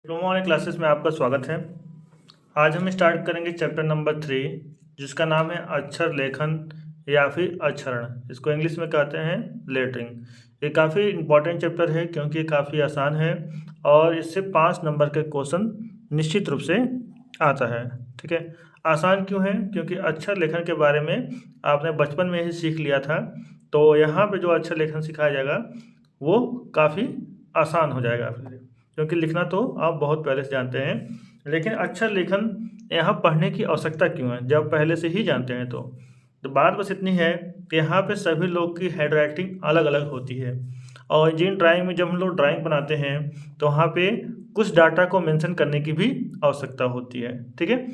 Promo classes में आपका स्वागत है। आज हम स्टार्ट करेंगे चैप्टर नंबर 3, जिसका नाम है अक्षर लेखन या फिर अक्षरण। इसको इंग्लिश में कहते हैं लेटरिंग। ये काफ़ी इंपॉर्टेंट चैप्टर है क्योंकि ये काफ़ी आसान है और इससे 5 नंबर के क्वेश्चन निश्चित रूप से आता है। ठीक है, आसान क्यों है? क्योंकि अक्षर लेखन के बारे में आपने बचपन में ही सीख लिया था, तो यहाँ पे जो अक्षर लेखन सिखाया जाएगा वो काफ़ी आसान हो जाएगा आपके लिए, क्योंकि लिखना तो आप बहुत पहले से जानते हैं। लेकिन अक्षर लेखन यहाँ पढ़ने की आवश्यकता क्यों है जब पहले से ही जानते हैं? तो बात बस इतनी है कि यहाँ पे सभी लोग की हैंड राइटिंग अलग अलग होती है, और जिन ड्राइंग में जब हम लोग ड्राइंग बनाते हैं तो वहाँ पे कुछ डाटा को मेंशन करने की भी आवश्यकता होती है। ठीक है,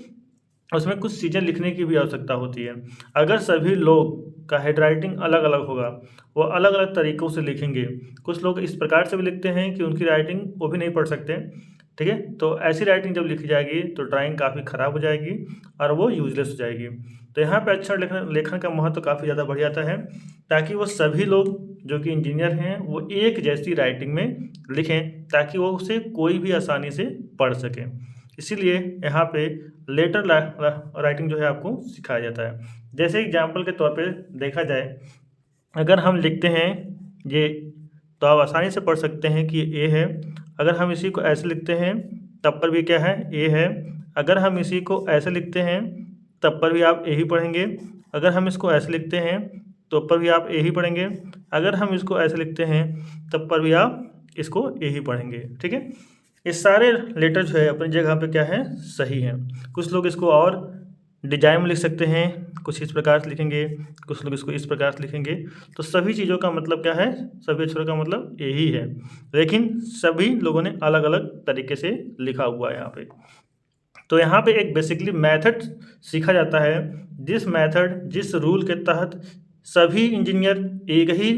उसमें कुछ चीज़ें लिखने की भी आवश्यकता होती है। अगर सभी लोग का हैंड राइटिंग अलग अलग होगा, वो अलग अलग तरीक़ों से लिखेंगे। कुछ लोग इस प्रकार से भी लिखते हैं कि उनकी राइटिंग वो भी नहीं पढ़ सकते। ठीक है, तो ऐसी राइटिंग जब लिखी जाएगी तो ड्राइंग काफ़ी ख़राब हो जाएगी और वो यूजलेस हो जाएगी। तो यहाँ पे अक्षर लेखन का महत्व काफ़ी ज़्यादा बढ़ जाता है, ताकि वो सभी लोग जो कि इंजीनियर हैं वो एक जैसी राइटिंग में लिखें, ताकि वो उसे कोई भी आसानी से पढ़ सके। इसीलिए यहाँ पे लेटर राइटिंग जो है आपको सिखाया जाता है। जैसे एग्जाम्पल के तौर पे देखा जाए, अगर हम लिखते हैं ये, तो आप आसानी से पढ़ सकते हैं कि ए है। अगर हम इसी को ऐसे लिखते हैं तब पर भी क्या है? ए है। अगर हम इसी को ऐसे लिखते हैं तब पर भी आप ए ही पढ़ेंगे। अगर हम इसको ऐसे लिखते हैं तो पर भी आप ए ही पढ़ेंगे। अगर हम इसको ऐसे लिखते हैं तब पर भी आप इसको ए ही पढ़ेंगे। ठीक है, ये सारे लेटर जो है अपनी जगह पे क्या है? सही है। कुछ लोग इसको और डिजाइन में लिख सकते हैं, कुछ इस प्रकार से लिखेंगे, कुछ लोग इसको इस प्रकार से लिखेंगे। तो सभी चीज़ों का मतलब क्या है? सभी अक्षरों का मतलब यही है, लेकिन सभी लोगों ने अलग अलग तरीके से लिखा हुआ है यहाँ पे। तो यहाँ पे एक बेसिकली मेथड सीखा जाता है, जिस रूल के तहत सभी इंजीनियर एक ही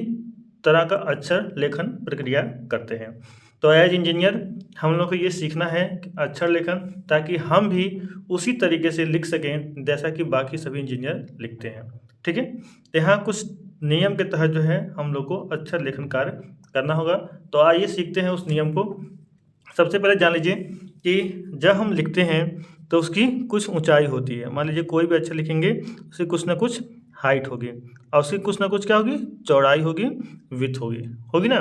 तरह का अक्षर लेखन प्रक्रिया करते हैं। तो एज इंजीनियर हम लोग को ये सीखना है अक्षर लेखन, ताकि हम भी उसी तरीके से लिख सकें जैसा कि बाकी सभी इंजीनियर लिखते हैं। ठीक है, तो यहाँ कुछ नियम के तहत जो है हम लोग को अक्षर लेखन कार्य करना होगा। तो आइए सीखते हैं उस नियम को। सबसे पहले जान लीजिए कि जब हम लिखते हैं तो उसकी कुछ ऊंचाई होती है। मान लीजिए कोई भी अक्षर लिखेंगे, उसकी कुछ ना कुछ हाइट होगी और उसकी कुछ ना कुछ क्या होगी? चौड़ाई होगी, विड्थ होगी ना।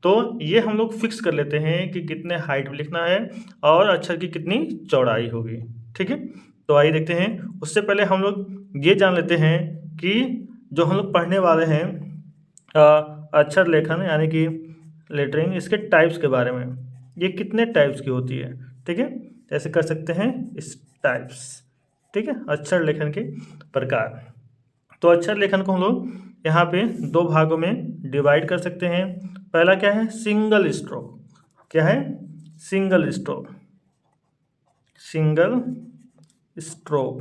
तो ये हम लोग फिक्स कर लेते हैं कि कितने हाइट में लिखना है और अक्षर की कितनी चौड़ाई होगी। ठीक है, तो आइए देखते हैं। उससे पहले हम लोग ये जान लेते हैं कि जो हम लोग पढ़ने वाले हैं अक्षर लेखन यानी कि लेटरिंग, इसके टाइप्स के बारे में। ये कितने टाइप्स की होती है? ठीक है, ऐसे कर सकते हैं इस टाइप्स। ठीक है, अक्षर लेखन के प्रकार। तो अक्षर लेखन को हम लोग यहाँ पे 2 भागों में डिवाइड कर सकते हैं। पहला क्या है? Single stroke. क्या है? Single stroke. Single stroke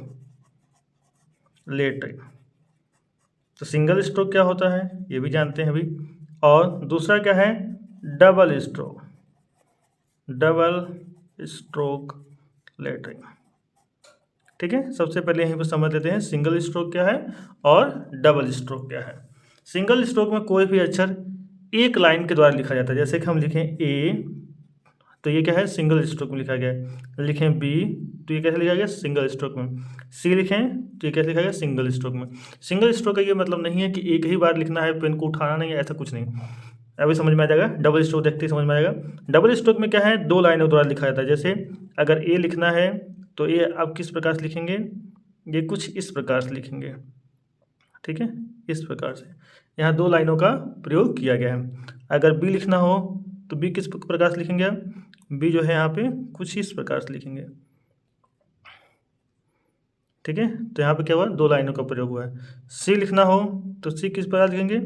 lettering. तो सिंगल स्ट्रोक क्या होता है ये भी जानते हैं अभी। और दूसरा क्या है? Double stroke. Double stroke lettering. ठीक है, सबसे पहले यहीं पर समझ लेते हैं सिंगल स्ट्रोक क्या है और डबल स्ट्रोक क्या है। सिंगल स्ट्रोक में कोई भी अक्षर एक लाइन के द्वारा लिखा जाता है। जैसे कि हम लिखें ए, तो ये क्या है? सिंगल स्ट्रोक में लिखा गया है। लिखें बी, तो ये कैसे लिखा गया? सिंगल स्ट्रोक में। सी लिखें तो ये कैसे लिखा गया? सिंगल स्ट्रोक में। सिंगल स्ट्रोक का ये मतलब नहीं है कि एक ही बार लिखना है, पेन को उठाना नहीं है, ऐसा कुछ नहीं। अभी समझ में आ जाएगा। डबल स्ट्रोक देखते ही समझ में आएगा। डबल स्ट्रोक में क्या है? 2 लाइनों द्वारा लिखा जाता है। जैसे अगर ए लिखना है तो ये आप किस प्रकार से लिखेंगे? ये कुछ इस प्रकार से लिखेंगे। ठीक है, इस प्रकार से यहाँ 2 लाइनों का प्रयोग किया गया है। अगर बी लिखना हो तो बी किस प्रकार से लिखेंगे? बी जो है यहाँ पे कुछ इस प्रकार से लिखेंगे। ठीक है, तो यहाँ पे क्या हुआ? 2 लाइनों का प्रयोग हुआ है। सी लिखना हो तो सी किस प्रकार लिखेंगे?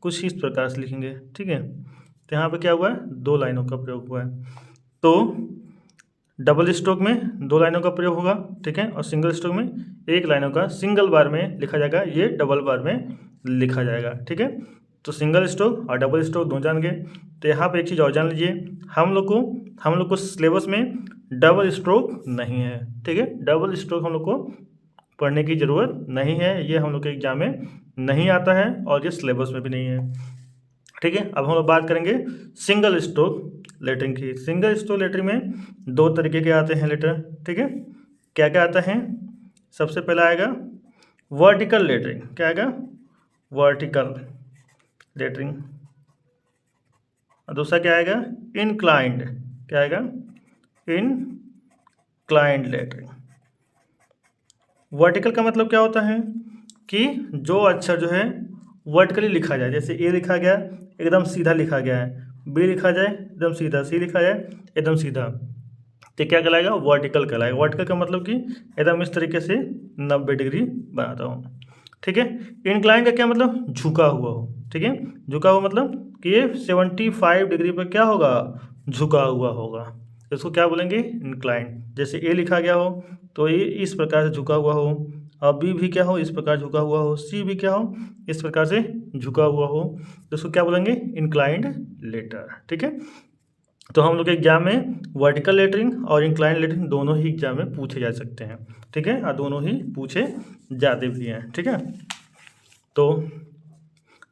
कुछ इस प्रकार से लिखेंगे। ठीक है, तो यहाँ पे क्या हुआ है? 2 लाइनों का प्रयोग हुआ है। तो डबल स्ट्रोक में 2 लाइनों का प्रयोग होगा। ठीक है, और सिंगल स्ट्रोक में 1 लाइनों का सिंगल बार में लिखा जाएगा, ये डबल बार में लिखा जाएगा। ठीक है, तो सिंगल स्ट्रोक और डबल स्ट्रोक दोनों जान गए। तो यहाँ पे एक चीज़ और जान लीजिए, हम लोग को सिलेबस में डबल स्ट्रोक नहीं है। ठीक है, डबल स्ट्रोक हम लोग को पढ़ने की ज़रूरत नहीं है, ये हम लोग के एग्जाम में नहीं आता है और ये सिलेबस में भी नहीं है। ठीक है, अब हम लोग बात करेंगे सिंगल स्ट्रोक लेटरिंग की। सिंगल स्ट्रोक लेटरिंग में 2 तरीके के आते हैं लेटर, ठीक है। क्या क्या आता है? सबसे पहला आएगा वर्टिकल लेटरिंग। क्या आएगा? Vertical lettering. और दूसरा क्या आएगा? इनक्लाइंड। क्या आएगा? Inclined lettering. वर्टिकल का मतलब क्या होता है कि जो अक्षर जो है वर्टिकली लिखा जाए, जैसे ए लिखा गया एकदम सीधा लिखा गया है, बी लिखा जाए एकदम सीधा, सी लिखा जाए एकदम सीधा, तो क्या कहलाएगा? वर्टिकल कहलाएगा। वर्टिकल का मतलब कि एकदम इस तरीके से 90 डिग्री बनाता हूँ, ठीक है। इनक्लाइन का क्या मतलब? झुका हुआ हो, ठीक है। झुका हुआ मतलब कि ये 75 डिग्री पर क्या होगा? झुका हुआ होगा। इसको क्या बोलेंगे? इनक्लाइन। जैसे ए लिखा गया हो तो ये इस प्रकार से झुका हुआ हो, और बी भी क्या हो? इस प्रकार झुका हुआ हो, सी भी क्या हो? इस प्रकार से झुका हुआ हो, तो इसको क्या बोलेंगे? इनक्लाइंड लेटर, ठीक है। तो हम लोग के एग्जाम में वर्टिकल लेटरिंग और इंक्लाइन लेटरिंग दोनों ही एग्जाम में पूछे जा सकते हैं, ठीक है, और दोनों ही पूछे जाते भी हैं, ठीक है। तो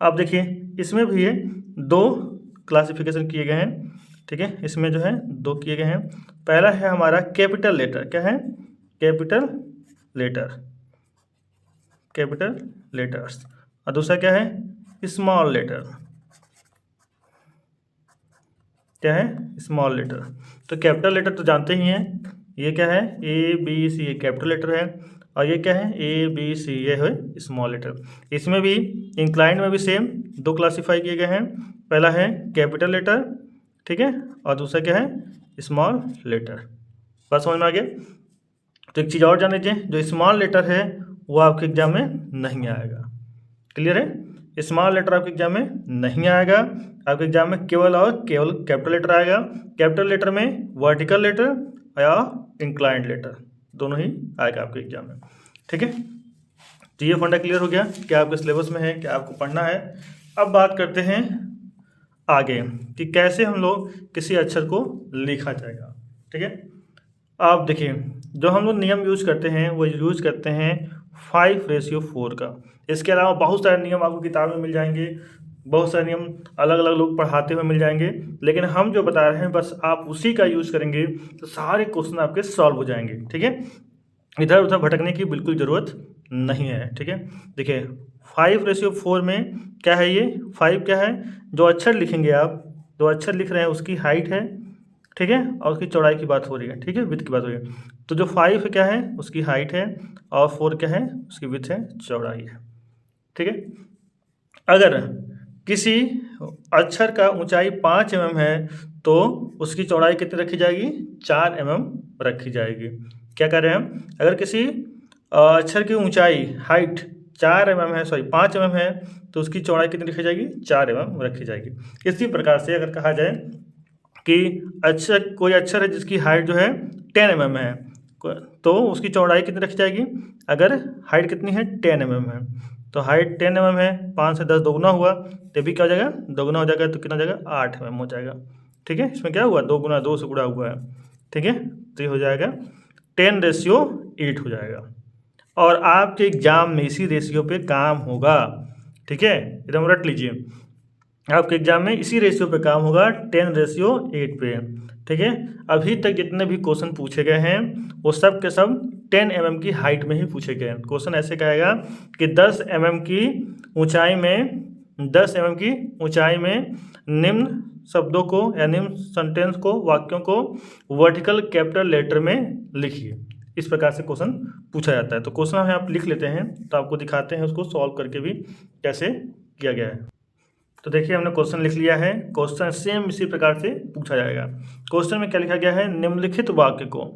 अब देखिए इसमें भी ये 2 क्लासिफिकेशन किए गए हैं, ठीक है। इसमें जो है 2 किए गए हैं। पहला है हमारा कैपिटल लेटर। क्या है? Capital letter, capital letters. और दूसरा क्या है? Small letter. क्या है? Small letter. तो कैपिटल लेटर तो जानते ही हैं, ये क्या है? ए बी सी, ये कैपिटल लेटर है, और ये क्या है? ए बी सी, ये है स्मॉल लेटर। इसमें भी इंक्लाइंड में भी सेम 2 क्लासीफाई किए गए हैं। पहला है कैपिटल लेटर, ठीक है, और दूसरा क्या है? Small letter. बस समझ में आ गया। तो एक चीज़ और जान लीजिए, जो स्मॉल लेटर है वो आपके एग्जाम में नहीं आएगा। क्लियर है? स्मॉल लेटर आपके एग्जाम में नहीं आएगा। आपके एग्जाम में केवल और केवल कैपिटल लेटर आएगा। कैपिटल लेटर में वर्टिकल लेटर या इंक्लाइंड लेटर दोनों ही आएगा आपके एग्जाम में, ठीक है। तो ये फंडा क्लियर हो गया, क्या आपके सिलेबस में है, क्या आपको पढ़ना है। अब बात करते हैं आगे कि कैसे हम लोग किसी अक्षर को लिखा जाएगा, ठीक है। आप देखिए, जो हम लोग नियम यूज करते हैं वो यूज करते हैं 5:4 का। इसके अलावा बहुत सारे नियम आपको किताब में मिल जाएंगे, बहुत सारे नियम अलग अलग लोग पढ़ाते हुए मिल जाएंगे, लेकिन हम जो बता रहे हैं बस आप उसी का यूज़ करेंगे तो सारे क्वेश्चन आपके सॉल्व हो जाएंगे, ठीक है। इधर उधर भटकने की बिल्कुल ज़रूरत नहीं है, ठीक है। देखिए 5:4 में क्या है? ये 5 क्या है? जो अक्षर लिखेंगे आप, जो अक्षर लिख रहे हैं उसकी हाइट है, ठीक है, और उसकी चौड़ाई की बात हो रही है, ठीक है, विड्थ की बात हो रही है। तो जो 5 क्या है? उसकी हाइट है, और 4 क्या है? उसकी विड्थ है, चौड़ाई है, ठीक है। अगर किसी अक्षर का ऊंचाई 5 mm है तो उसकी चौड़ाई कितनी रखी जाएगी? 4 mm रखी जाएगी। क्या कर रहे हैं हम? अगर किसी अक्षर की ऊंचाई हाइट 4 mm है, सॉरी 5 mm है, तो उसकी चौड़ाई कितनी रखी जाएगी? 4 mm रखी जाएगी। इसी प्रकार से अगर कहा जाए कि अक्षर, कोई अक्षर है जिसकी हाइट जो है 10 mm है, तो उसकी चौड़ाई कितनी रखी जाएगी? अगर हाइट कितनी है? 10 mm है, तो हाइट 10 mm है, 5 से 10 दोगुना हुआ, तो भी क्या हो जाएगा? दोगुना हो जाएगा, तो कितना हो जाएगा? 8 mm हो जाएगा, ठीक है। इसमें क्या हुआ? 2 गुना 2 से गुणा हुआ है, ठीक है, तो ये हो जाएगा 10:8 हो जाएगा। और आपके एग्जाम में इसी रेशियो पे काम होगा, ठीक है, एकदम रट लीजिए। आपके एग्जाम में इसी रेशियो पे काम होगा, 10:8 पे, ठीक है। अभी तक जितने भी क्वेश्चन पूछे गए हैं वो सब के सब 10 mm की हाइट में ही पूछे गए हैं। क्वेश्चन ऐसे कहेगा कि 10 mm की ऊंचाई में, 10 mm की ऊंचाई में निम्न शब्दों को या निम्न सेंटेंस को, वाक्यों को वर्टिकल कैपिटल लेटर में लिखिए। इस प्रकार से क्वेश्चन पूछा जाता है। तो क्वेश्चन हम आप लिख लेते हैं, तो आपको दिखाते हैं उसको सॉल्व करके भी कैसे किया गया है। तो देखिए हमने क्वेश्चन लिख लिया है। क्वेश्चन सेम इसी प्रकार से पूछा जाएगा। क्वेश्चन में क्या लिखा गया है? निम्नलिखित वाक्य को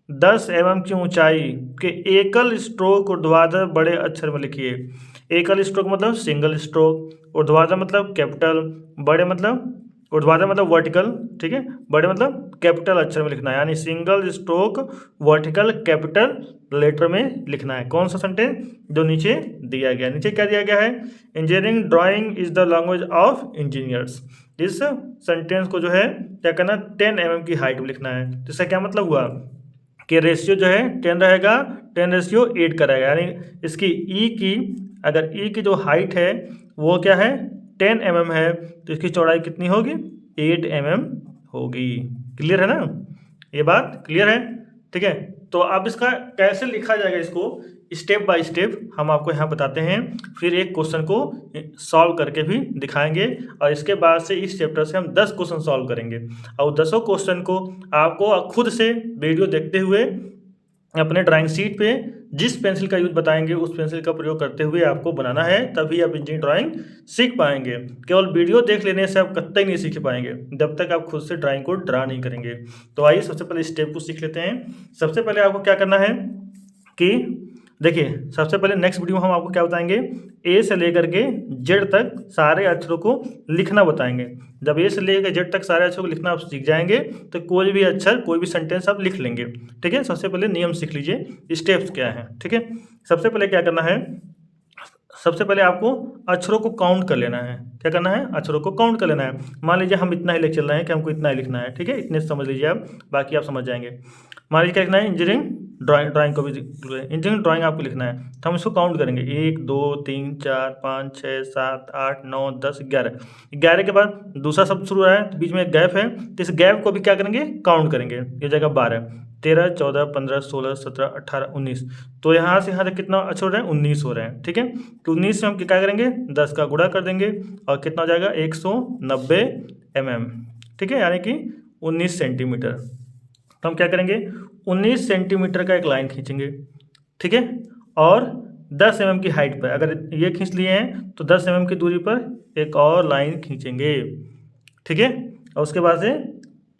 10 mm की ऊंचाई के एकल स्ट्रोक ऊर्ध्वाधर बड़े अक्षर में लिखिए। एकल स्ट्रोक मतलब सिंगल स्ट्रोक, ऊर्ध्वाधर मतलब कैपिटल, बड़े मतलब, ऊर्ध्वाधर मतलब वर्टिकल, ठीक है, बड़े मतलब कैपिटल अक्षर में लिखना है, यानी single stroke vertical capital letter में लिखना है। कौन सा सेंटेंस? जो नीचे दिया गया। नीचे क्या दिया गया है? Engineering drawing is the language of engineers. इस सेंटेंस को जो है क्या करना? 10 mm की हाइट में लिखना है। तो इसका क्या मतलब हुआ कि रेशियो जो है 10 रहेगा, 10:8 का रहेगा, यानी इसकी ई की, अगर ई की जो हाइट है वो क्या है? 10 mm है, तो इसकी चौड़ाई कितनी होगी? 8 mm होगी। क्लियर है ना, ये बात क्लियर है? ठीक है, तो अब इसका कैसे लिखा जाएगा, इसको स्टेप बाय स्टेप हम आपको यहाँ बताते हैं, फिर एक क्वेश्चन को सॉल्व करके भी दिखाएंगे, और इसके बाद से इस चैप्टर से हम 10 क्वेश्चन सॉल्व करेंगे, और 10 क्वेश्चन को आपको खुद से वीडियो देखते हुए अपने ड्राइंग शीट पे जिस पेंसिल का यूज बताएंगे उस पेंसिल का प्रयोग करते हुए आपको बनाना है, तभी आप इंजीनियरिंग ड्राइंग सीख पाएंगे। केवल वीडियो देख लेने से आप कतई नहीं सीख पाएंगे जब तक आप खुद से ड्राइंग को ड्रा नहीं करेंगे। तो आइए सबसे पहले स्टेप को सीख लेते हैं। सबसे पहले आपको क्या करना है कि देखिए, सबसे पहले नेक्स्ट वीडियो में हम आपको क्या बताएंगे, ए से लेकर के जेड तक सारे अक्षरों को लिखना बताएंगे। जब ए से लेकर जेड तक सारे अक्षरों को लिखना आप सीख जाएंगे तो कोई भी अक्षर, कोई भी सेंटेंस आप लिख लेंगे। ठीक है, सबसे पहले नियम सीख लीजिए, स्टेप्स क्या हैं। ठीक है, सबसे पहले क्या करना है, सबसे पहले आपको अक्षरों को काउंट कर लेना है। क्या करना है, अक्षरों को काउंट कर लेना है। मान लीजिए हम इतना ही लेकर चल रहे हैं कि हमको इतना ही लिखना है। ठीक है, इतने समझ लीजिए आप, बाकी आप समझ जाएंगे। मान लीजिए क्या लिखना है, इंजीनियरिंग ड्राइंग को भी इंजीनियरिंग ड्राइंग आपको लिखना है, तो हम इसको काउंट करेंगे 1 2 3 4 5 6 7 8 9 10 11। 11 के बाद दूसरा शब्द शुरू हो रहा है, तो बीच में एक गैप है, तो इस गैप को भी क्या करेंगे, काउंट करेंगे। ये जगह 12 13 14 15 16 17 18 19, तो यहाँ से यहाँ तक कितना अक्षर हो रहे हैं, 19 हो रहे हैं। ठीक है, तो 19 से हम क्या करेंगे, 10 का गुणा कर देंगे, और कितना हो जाएगा 190 mm। ठीक है, यानी कि 19 सेंटीमीटर। तो हम क्या करेंगे, 19 सेंटीमीटर का एक लाइन खींचेंगे। ठीक है, और 10 mm की हाइट पर, अगर ये खींच लिए हैं तो 10 mm की दूरी पर एक और लाइन खींचेंगे। ठीक है, और उसके बाद से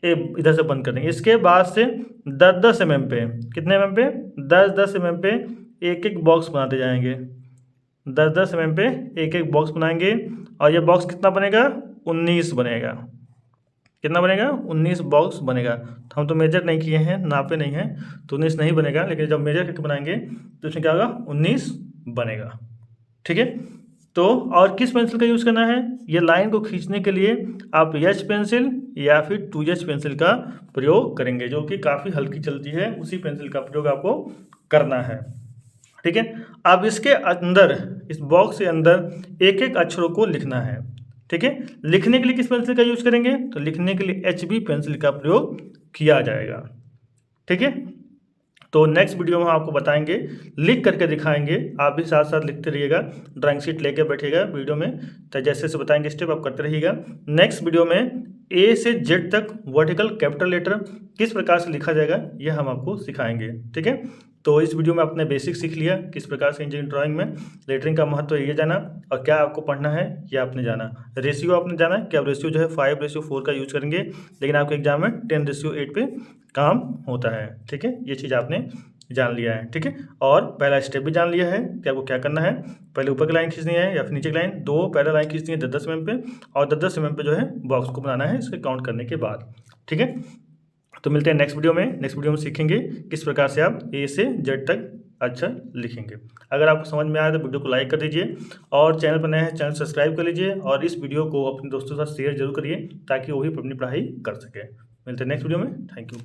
इधर से बंद कर देंगे। इसके बाद से 10-10 mm पे, कितने mm पे, 10-10 mm पे एक एक बॉक्स बनाते जाएंगे। 10-10 mm पे एक एक बॉक्स बनाएंगे, और ये बॉक्स कितना बनेगा, 19 बनेगा। कितना बनेगा, 19 बॉक्स बनेगा। तो हम तो मेजर नहीं किए हैं, नापे नहीं हैं, तो 19 नहीं बनेगा, लेकिन जब मेजर करके बनाएंगे तो इसमें क्या होगा, 19 बनेगा। ठीक है, तो और किस पेंसिल का यूज़ करना है, ये लाइन को खींचने के लिए आप एच पेंसिल या फिर 2H पेंसिल का प्रयोग करेंगे, जो कि काफ़ी हल्की चलती है, उसी पेंसिल का प्रयोग आपको करना है। ठीक है, अब इसके अंदर, इस बॉक्स के अंदर एक एक अक्षरों को लिखना है। ठीक है, लिखने के लिए किस पेंसिल का यूज़ करेंगे, तो लिखने के लिए HB पेंसिल का प्रयोग किया जाएगा। ठीक है, तो नेक्स्ट वीडियो में हम आपको बताएंगे, लिख करके दिखाएंगे, आप भी साथ साथ लिखते रहिएगा, ड्राइंग शीट लेके बैठिएगा वीडियो में, तो जैसे से बताएंगे स्टेप आप करते रहिएगा। नेक्स्ट वीडियो में A से Z तक वर्टिकल कैपिटल लेटर किस प्रकार से लिखा जाएगा, यह हम आपको सिखाएंगे। ठीक है, तो इस वीडियो में आपने बेसिक सीख लिया, किस प्रकार से इंजीनियरिंग ड्राइंग में लेटरिंग का महत्व ये जाना, और क्या आपको पढ़ना है ये आपने जाना। रेशियो आपने जाना कि आप रेशियो जो है 5:4 का यूज करेंगे, लेकिन आपके एग्जाम में 10:8 पे काम होता है। ठीक है, ये चीज़ आपने जान लिया है। ठीक है, और पहला स्टेप भी जान लिया है कि आपको क्या करना है, पहले ऊपर की लाइन खींचनी है या फिर नीचे की लाइन, दो पहले लाइन खींचनी है 10-10 mm पे, और 10-10 mm पे जो है बॉक्स को बनाना है, इसके काउंट करने के बाद। ठीक है, तो मिलते हैं नेक्स्ट वीडियो में। नेक्स्ट वीडियो में सीखेंगे किस प्रकार से आप A से Z तक अक्षर लिखेंगे। अगर आपको समझ में आया तो वीडियो को लाइक कर दीजिए, और चैनल पर नए हैं चैनल सब्सक्राइब कर लीजिए, और इस वीडियो को अपने दोस्तों के साथ शेयर जरूर करिए ताकि वो भी अपनी पढ़ाई कर सके। मिलते हैं नेक्स्ट वीडियो में, थैंक यू।